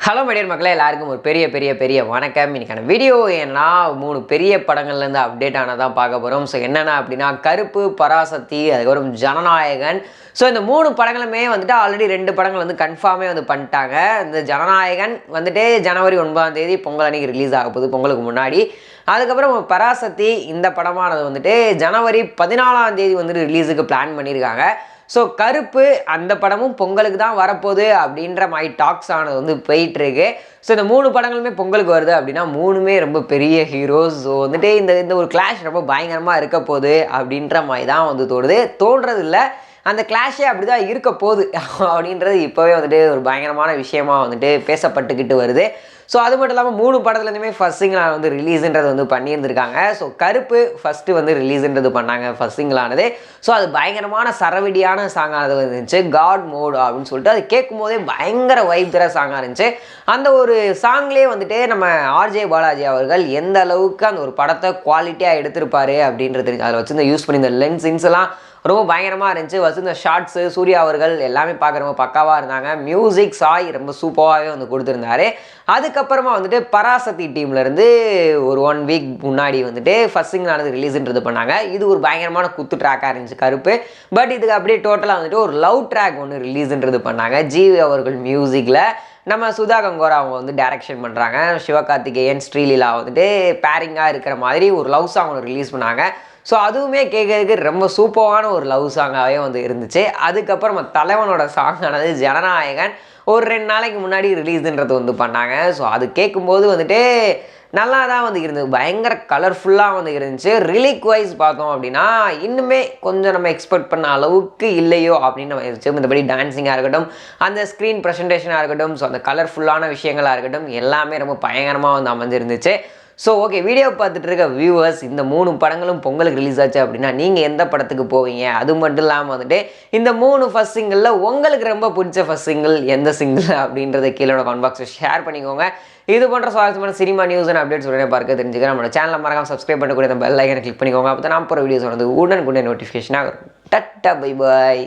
Hello my dear மக்களே, எல்லாருக்கும் ஒரு பெரிய வணக்கம். இன்னைக்கான வீடியோ ஏன்னா 3 பெரிய படங்கள்லேருந்து அப்டேட் ஆனதான் பார்க்க போகிறோம். ஸோ என்னென்ன அப்படின்னா கருப்பு, பராசக்தி, அதுக்கப்புறம் ஜனநாயகன். ஸோ இந்த 3 படங்களுமே வந்துட்டு ஆல்ரெடி 2 படங்கள் வந்து கன்ஃபார்மே வந்து பண்ணிட்டாங்க. இந்த ஜனநாயகன் வந்துட்டு ஜனவரி 9ஆம் தேதி பொங்கல் அன்னைக்கு ரிலீஸ் ஆக போகுது, பொங்கலுக்கு முன்னாடி. அதுக்கப்புறம் பராசக்தி இந்த படமானது வந்துட்டு ஜனவரி 14ஆம் தேதி வந்துட்டு ரிலீஸுக்கு பிளான் பண்ணியிருக்காங்க. ஸோ கருப்பு அந்த படமும் பொங்கலுக்கு தான் வரப்போகுது அப்படின்ற மாதிரி டாக்ஸ் ஆனது வந்து போயிட்டுருக்கு. ஸோ இந்த 3 படங்களுமே பொங்கலுக்கு வருது அப்படின்னா 3மே ரொம்ப பெரிய ஹீரோஸ். ஸோ வந்துட்டு இந்த ஒரு கிளாஷ் ரொம்ப பயங்கரமாக இருக்க போகுது அப்படின்ற மாதிரி தான் வந்து தோன்றது இல்லை, அந்த கிளாஷே அப்படி தான் இருக்க போகுது அப்படின்றது இப்போவே வந்துட்டு ஒரு பயங்கரமான விஷயமா வந்துட்டு பேசப்பட்டுக்கிட்டு வருது. ஸோ அது மட்டும் இல்லாமல் 3 படத்துலேருந்துமே ஃபஸ்ட் சிங்கிளாக வந்து ரிலீஸுன்றது வந்து பண்ணியிருந்திருக்காங்க. ஸோ கருப்பு ஃபஸ்ட்டு வந்து ரிலீஸுன்றது பண்ணாங்க ஃபஸ்ட் சிங்கிளானது. ஸோ அது பயங்கரமான சரவெடியான சாங்கானது வந்துருந்துச்சு, காட் மோட் அப்படின்னு சொல்லிட்டு. அது கேட்கும் போதே பயங்கர வைப் தர சாங்காக இருந்துச்சு. அந்த ஒரு சாங்லேயே வந்துட்டு நம்ம ஆர்ஜே பாலாஜி அவர்கள் எந்த அளவுக்கு அந்த ஒரு படத்தை குவாலிட்டியாக எடுத்திருப்பாரு அப்படின்றது அதில் வச்சு இந்த யூஸ் பண்ணி இந்த லென்ஸ் எல்லாம் ரொம்ப பயங்கரமாக இருந்துச்சு. வச்சு இந்த ஷார்ட்ஸு சூர்யா அவர்கள் எல்லாமே பார்க்க ரொம்ப பக்காவாக இருந்தாங்க. மியூசிக் சாய் ரொம்ப சூப்பராகவே வந்து கொடுத்துருந்தாரு. அதுக்கப்புறமா வந்துட்டு பராசக்தி டீம்லேருந்து ஒரு 1 வீக் முன்னாடி வந்துட்டு ஃபஸ்ட் சிங்கிளானது ரிலீஸுன்றது பண்ணாங்க. இது ஒரு பயங்கரமான குத்து ட்ராக்காக இருந்துச்சு கருப்பு. பட் இதுக்கு அப்படியே டோட்டலாக வந்துட்டு ஒரு லவ் ட்ராக் ஒன்று ரிலீஸுன்றது பண்ணாங்க. ஜிவி அவர்கள் மியூசிக்கில் நம்ம சுதா கங்கோரா அவங்க வந்து டைரக்ஷன் பண்ணுறாங்க. சிவகார்த்திகேயன் ஸ்ரீலீலா வந்துட்டு பேரிங்காக இருக்கிற மாதிரி ஒரு லவ் சாங் ஒன்று ரிலீஸ் பண்ணாங்க. ஸோ அதுவுமே கேட்கறதுக்கு ரொம்ப சூப்பரான ஒரு லவ் சாங்காகவே வந்து இருந்துச்சு. அதுக்கப்புறம் தலைவனோட சாங்கானது ஜனநாயகன் ஒரு 2 நாளைக்கு முன்னாடி ரிலீஸுன்றது வந்து பண்ணாங்க. ஸோ அது கேட்கும்போது வந்துட்டு நல்லா தான் வந்து இருந்தது, பயங்கர கலர்ஃபுல்லாக வந்து இருந்துச்சு. ரிலீக் வைஸ் பார்த்தோம் அப்படின்னா இன்னுமே கொஞ்சம் நம்ம எக்ஸ்பெக்ட் பண்ண அளவுக்கு இல்லையோ அப்படின்னு நம்ம இருந்துச்சு. மற்றபடி டான்ஸிங்காக இருக்கட்டும், அந்த ஸ்க்ரீன் ப்ரெசன்டேஷனாக இருக்கட்டும், ஸோ அந்த கலர்ஃபுல்லான விஷயங்களாக இருக்கட்டும், எல்லாமே ரொம்ப பயங்கரமாக வந்து அமைஞ்சிருந்துச்சு. ஸோ ஓகே, வீடியோ பார்த்துட்டு இருக்க வியூவர்ஸ், இந்த 3 படங்களும் பொங்கலுக்கு ரிலீஸ் ஆச்சு அப்படின்னா நீங்கள் எந்த படத்துக்கு போவீங்க? அது மட்டும் இல்லாமல் வந்துட்டு இந்த 3 ஃபஸ்ட் சிங்கிளில் உங்களுக்கு ரொம்ப பிடிச்ச ஃபஸ்ட் சிங்கிள் எந்த சிங்கிள் அப்படின்றத கீழே கமெண்ட் பாக்ஸில் ஷேர் பண்ணிக்கோங்க. இது போன்ற சுவாரஸ்யமான சினிமா நியூஸ் அண்ட் அப்டேட்ஸ் உடனே பார்க்க தெரிஞ்சுக்க நம்மளோட சேனலை மறக்காம சப்ஸ்கிரைப் பண்ணக்கூடிய அந்த பெல் ஐக்கனை கிளிக் பண்ணிக்கோங்க. அப்போ தான் நான் போகிற வீடியோஸ் வந்து உடனுக்குடனே நோட்டிஃபிகேஷனாக வரும். Ta-ta bye bye.